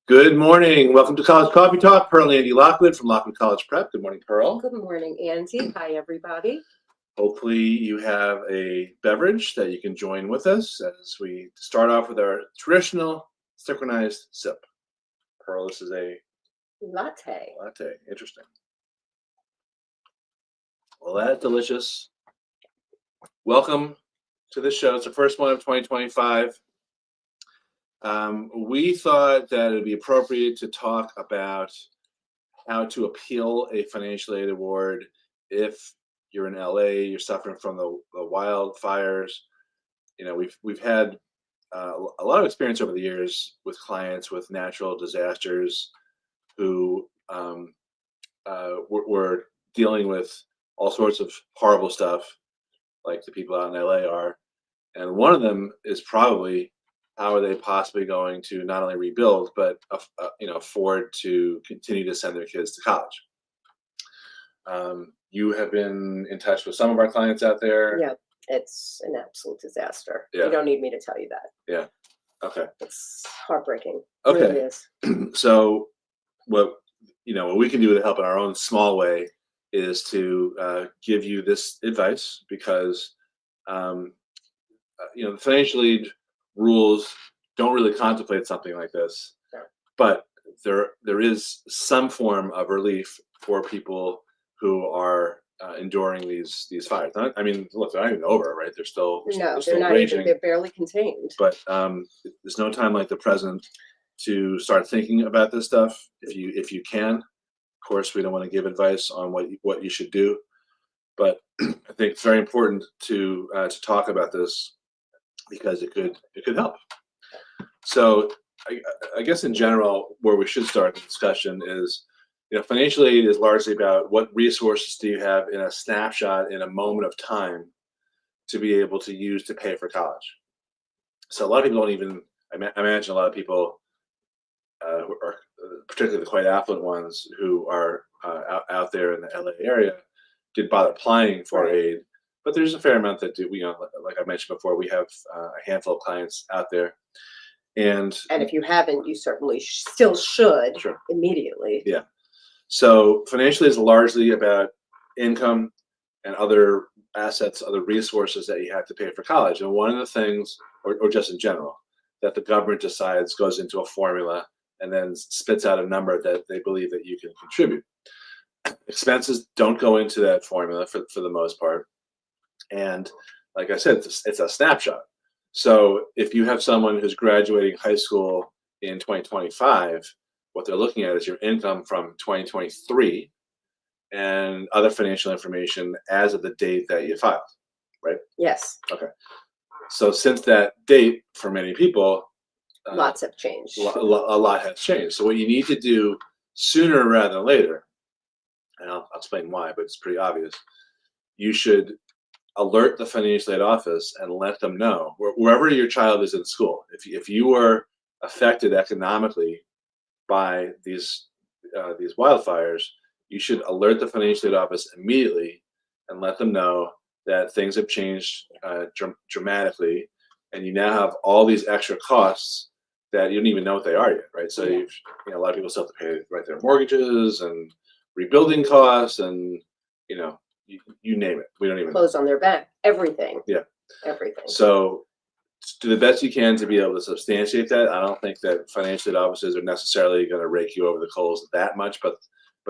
Good morning. Welcome to College Coffee Talk. Pearl and Andy Lockwood from Lockwood College Prep. Good morning, Pearl. Good morning, Andy. Hi, everybody. Hopefully you have a beverage that you can join with us as we start off with our traditional synchronized sip. Pearl, this is a Latte. latte. Interesting. Well, that's delicious. Welcome to the show. It's the first one of 2025. We thought that it would be appropriate to talk about how to appeal a financial aid award if you're in LA, you're suffering from the wildfires. You know, we've had a lot of experience over the years with clients with natural disasters who were dealing with all sorts of horrible stuff, like the people out in LA are. And one of them is probably, how are they possibly going to not only rebuild but afford to continue to send their kids to college? You have been in touch with some of our clients out there. Yeah, it's an absolute disaster. Yeah. You don't need me to tell you that. Yeah. Okay. It's heartbreaking. Okay. It really is. So what we can do to help in our own small way is to give you this advice, because the financial aid rules don't really contemplate something like this. Sure. But there is some form of relief for people who are enduring these fires. I mean, look, they're not even over, right? They're still They're not raging. even. They're barely contained. But there's no time like the present to start thinking about this stuff. If you can, of course, we don't want to give advice on what you should do, but I think it's very important to talk about this, because it could help. So I guess in general, where we should start the discussion is, financial aid is largely about what resources do you have in a snapshot, in a moment of time, to be able to use to pay for college. So a lot of people don't even, I imagine a lot of people who are, particularly the quite affluent ones who are out there in the LA area, didn't bother applying for aid. But there's a fair amount that do. Like I mentioned before, we have a handful of clients out there. And if you haven't, you certainly still should. Sure. Immediately. Yeah. So financially is largely about income and other assets, other resources that you have to pay for college. And one of the things, or just in general, that the government decides goes into a formula and then spits out a number that they believe that you can contribute. Expenses don't go into that formula for the most part. And like I said, it's a snapshot. So if you have someone who's graduating high school in 2025, what they're looking at is your income from 2023 and other financial information as of the date that you filed, right? Yes. Okay. So since that date, for many people, lots have changed. A lot has changed. So what you need to do sooner rather than later, and I'll explain why, but it's pretty obvious, you should alert the financial aid office and let them know, wherever your child is in school. If you were affected economically by these wildfires, you should alert the financial aid office immediately and let them know that things have changed dramatically, and you now have all these extra costs that you don't even know what they are yet, right? So a lot of people still have to pay their mortgages and rebuilding costs, and you name it. We don't even clothes on their back, everything. Yeah. Everything. So do the best you can to be able to substantiate that. I don't think that financial aid offices are necessarily going to rake you over the coals that much, but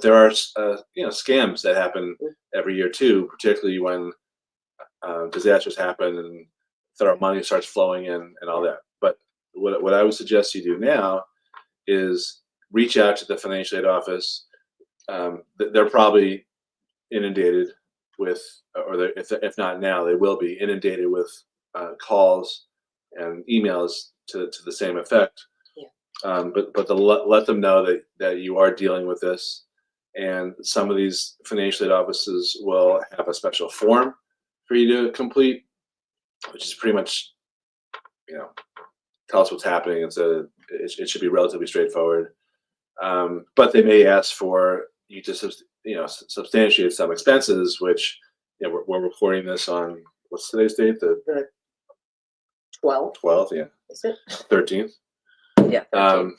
there are scams that happen every year too, particularly when disasters happen and federal money starts flowing in and all that. But what I would suggest you do now is reach out to the financial aid office. They're probably inundated with, or if not now, they will be inundated with calls and emails to the same effect. Yeah. But to let them know that you are dealing with this, and some of these financial aid offices will have a special form for you to complete, which is pretty much, tell us what's happening. It should be relatively straightforward. But they may ask for you to substantiate some expenses, which we're recording this on, what's today's date? The 12th. 12th, yeah. Is it? 13th. Yeah. 13th.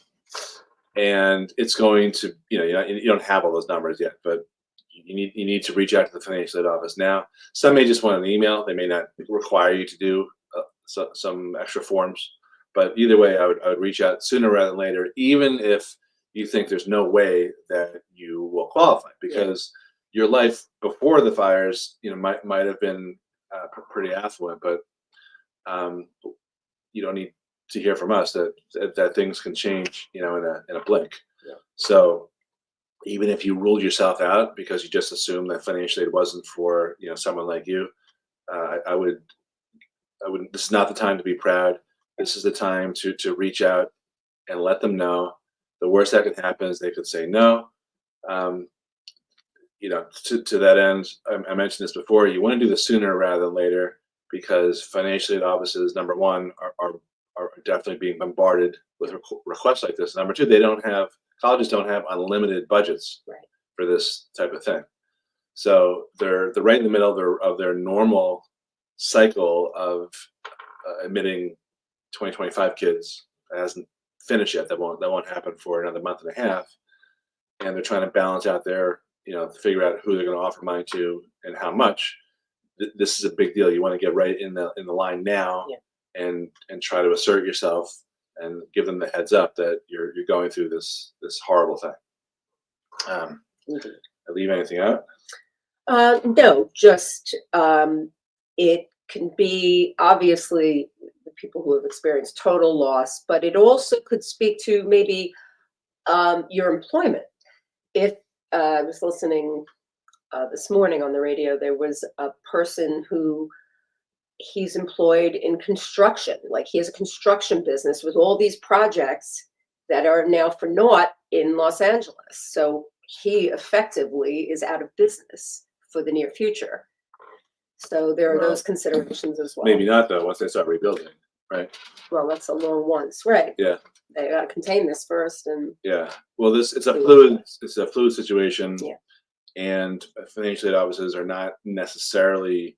and it's going to, you don't have all those numbers yet, but you need to reach out to the financial aid office now. Some may just want an email. They may not require you to do some extra forms, but either way, I would reach out sooner rather than later, even if you think there's no way that you will qualify, because your life before the fires, might have been pretty affluent, but you don't need to hear from us that things can change, in a blink. Yeah. So even if you ruled yourself out because you just assumed that financial aid wasn't for someone like you, I would. This is not the time to be proud. This is the time to reach out and let them know. The worst that could happen is they could say no. To that end, I mentioned this before. You want to do this sooner rather than later, because financial aid offices, number one, are definitely being bombarded with requests like this. Number two, colleges don't have unlimited budgets for this type of thing. So they're right in the middle of their normal cycle of admitting 2025 kids. It hasn't finished yet. That won't happen for another month and a half. And they're trying to balance out figure out who they're going to offer money to and how much. This is a big deal. You want to get right in the line now, and try to assert yourself and give them the heads up that you're going through this horrible thing. I leave anything out? No, just it can be obviously the people who have experienced total loss, but it also could speak to maybe your employment. If I was listening this morning on the radio, there was a person who he's employed in construction, like he has a construction business with all these projects that are now for naught in Los Angeles. So he effectively is out of business for the near future. So there are those considerations as well. Maybe not, though, once they start rebuilding, right? Well, that's a long once, right? Yeah. They got to contain this first, and well, it's a fluid situation. Yeah. And financial aid offices are not necessarily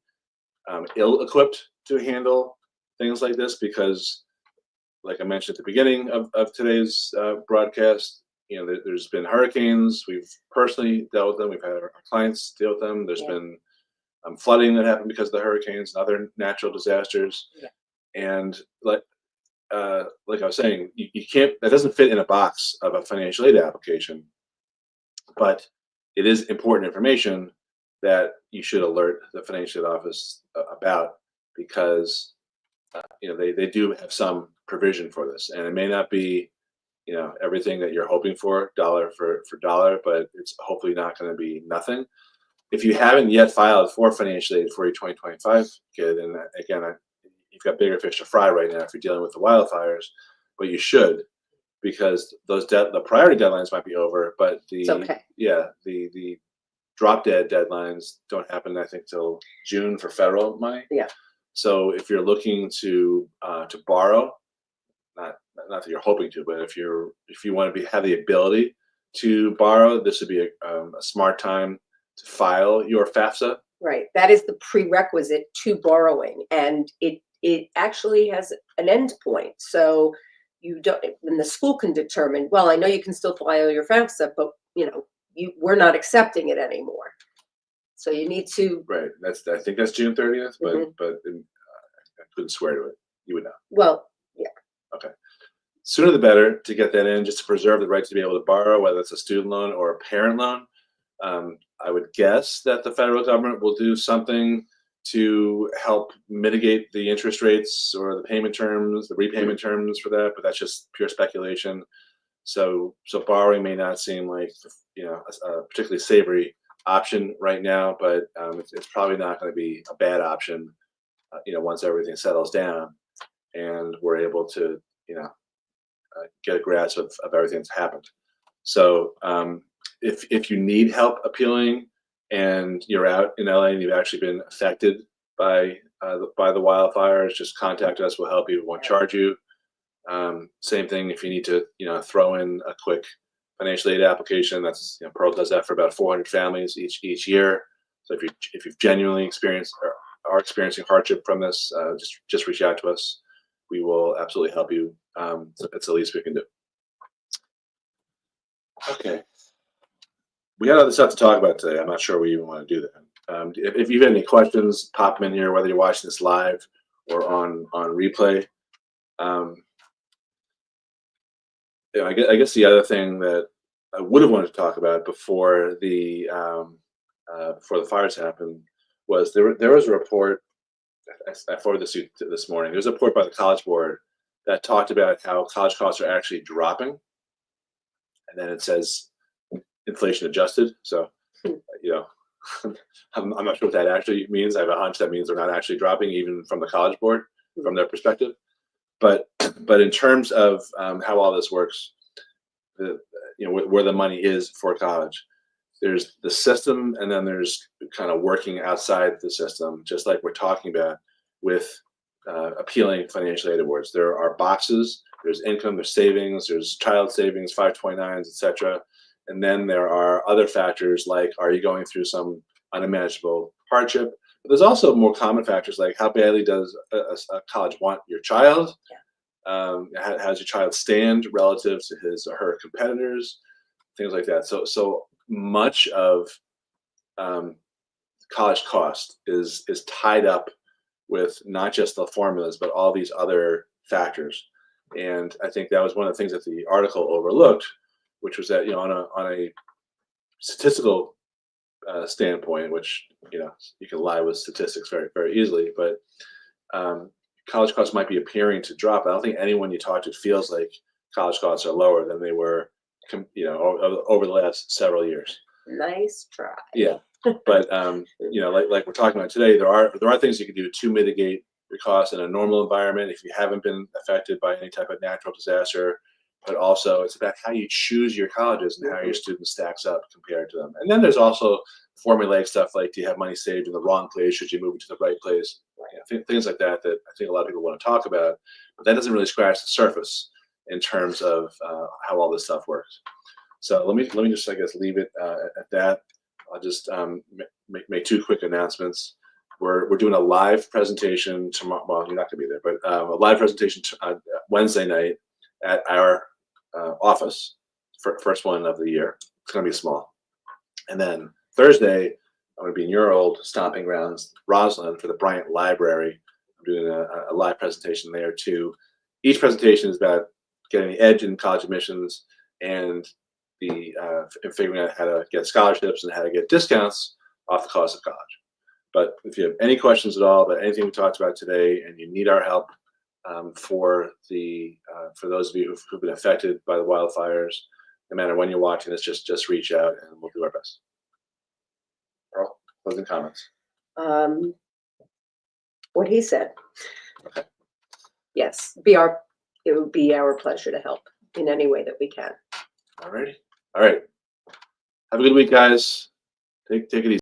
ill-equipped to handle things like this, because, like I mentioned at the beginning of today's broadcast, there's been hurricanes. We've personally dealt with them. We've had our clients deal with them. There's been flooding that happened because of the hurricanes and other natural disasters. And like I was saying, you can't. That doesn't fit in a box of a financial aid application, but it is important information that you should alert the financial aid office about, because they do have some provision for this, and it may not be everything that you're hoping for, dollar for dollar, but it's hopefully not going to be nothing. If you haven't yet filed for financial aid for your 2025 kid, and again, you've got bigger fish to fry right now if you're dealing with the wildfires, but you should, because the priority deadlines might be over, but the drop dead deadlines don't happen, I think, till June for federal money. Yeah. So if you're looking to borrow, not that you're hoping to, but if you want to have the ability to borrow, this would be a smart time to file your FAFSA. Right. That is the prerequisite to borrowing, and it actually has an end point. So you don't. And the school can determine. Well, I know you can still file your FAFSA, but we're not accepting it anymore. So you need to. Right. I think that's June 30th, but I couldn't swear to it. You would know. Well, yeah. Okay. Sooner the better to get that in, just to preserve the right to be able to borrow, whether it's a student loan or a parent loan. I would guess that the federal government will do something to help mitigate the interest rates or the payment terms, the repayment terms for that, but that's just pure speculation. So borrowing may not seem like a particularly savory option right now, but it's probably not going to be a bad option. Once everything settles down and we're able to get a grasp of everything that's happened. So if you need help appealing and you're out in LA and you've actually been affected by the wildfires, just contact us. We'll help you. We won't charge you. Same thing if you need to throw in a quick financial aid application. That's Pearl does that for about 400 families each year. So if you've genuinely experienced or are experiencing hardship from this, just reach out to us. We will absolutely help you. So it's the least we can do. Okay. We got other stuff to talk about today. I'm not sure we even want to do that. If you have any questions, pop them in here, whether you're watching this live or on replay. Um, I guess the other thing that I would have wanted to talk about before the fires happened was there was a report. I forwarded this to you this morning. There was a report by the College Board that talked about how college costs are actually dropping, and then it says inflation adjusted. So, you know, I'm not sure what that actually means. I have a hunch that means they're not actually dropping, even from the College Board, from their perspective. But in terms of how all this works, where the money is for college, there's the system, and then there's kind of working outside the system, just like we're talking about with appealing financial aid awards. There are boxes. There's income. There's savings. There's child savings, 529s, etc. And then there are other factors like, are you going through some unimaginable hardship? But there's also more common factors like, how badly does a college want your child? How does your child stand relative to his or her competitors? Things like that. So much of college cost is tied up with not just the formulas, but all these other factors. And I think that was one of the things that the article overlooked, which was that, on a statistical standpoint, which you can lie with statistics very, very easily, but college costs might be appearing to drop. I don't think anyone you talk to feels like college costs are lower than they were, over the last several years. Nice try. Yeah, but like we're talking about today, there are things you can do to mitigate your costs in a normal environment if you haven't been affected by any type of natural disaster. But also, it's about how you choose your colleges and how your students stacks up compared to them. And then there's also formulaic stuff like, do you have money saved in the wrong place? Should you move it to the right place? Things like that I think a lot of people want to talk about, but that doesn't really scratch the surface in terms of how all this stuff works. So let me just, I guess, leave it at that. I'll just make two quick announcements. We're doing a live presentation tomorrow. Well, you're not going to be there, but a live presentation Wednesday night at our office, first one of the year. It's going to be small. And then Thursday, I'm going to be in your old stomping grounds, Roslyn, for the Bryant Library. I'm doing a live presentation there too. Each presentation is about getting the edge in college admissions and figuring out how to get scholarships and how to get discounts off the cost of college. But if you have any questions at all about anything we talked about today and you need our help for those of you who've been affected by the wildfires, no matter when you're watching this, just reach out and we'll do our best. Earl, closing comments. What he said. Okay. Yes, it would be our pleasure to help in any way that we can. All right. Have a good week, guys. Take it easy.